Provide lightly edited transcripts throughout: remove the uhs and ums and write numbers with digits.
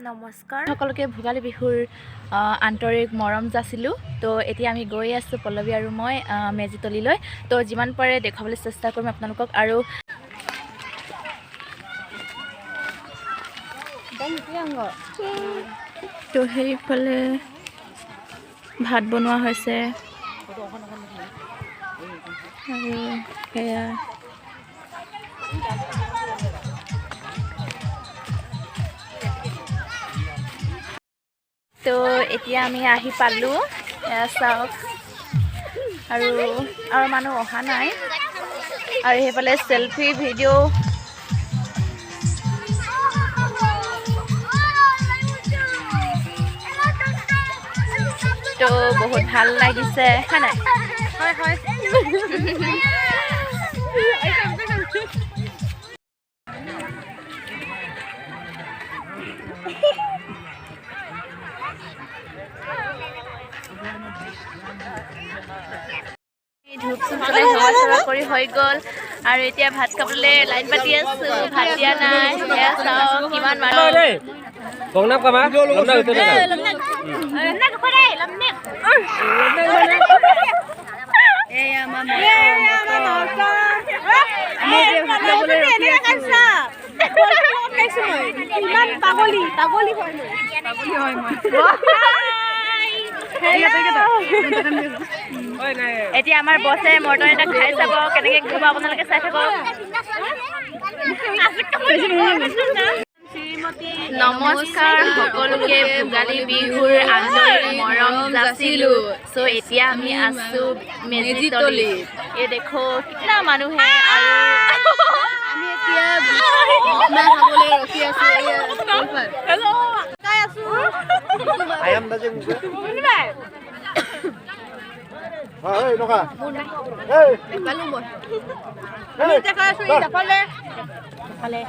নমস্কাৰ সকলোকে ভোগালী বিহুৰ আন্তৰিক মৰম যাচিলোঁ। তো এতিয়া আমি গৈ আছোঁ পল্লৱী আৰু মই মেজিতলীলৈ। তো যিমান পাৰে দেখুৱাবলৈ চেষ্টা কৰিম আপোনালোকক। আৰু তো সেইফালে ভাত বনোৱা হৈছে আৰু সেয়া তো এতিয়া আমি আহি পালোঁ। চাওক আৰু মানুহ অহা নাই। আৰু সেইফালে চেলফি ভিডিঅ' তো বহুত ভাল লাগিছে হয় নাই? হয় হয় ধূপ চুপ জ্বলাই সেৱা চেৱা কৰি হৈ গ'ল। আৰু এতিয়া ভাত খাবলৈ লাইন পাতি আছোঁ। ভাত দিয়া নাই। সেয়া চাওক কিমান মানুহ। এতিয়া আমাৰ বছে মৰ্টন এটা খাই চাব কেনেকৈ ঘূৰিব, আপোনালোকে চাই থাকক। নমস্কাৰ সকলোকে ভোগালী বিহুৰ আন্তৰিক মৰম যাচিলোঁ। চ' এতিয়া আমি আছোঁ মেজিতলী। এই দেখো কিমান মানুহে আৰু আমি এতিয়া খাবলৈ ৰখি আছোঁ।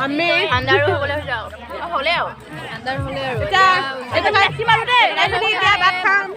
আমি আন্ধাৰো হ'বলৈ যাওঁ হ'লে আৰু আন্ধাৰ হ'লে আৰু ভাত খাম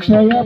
Saya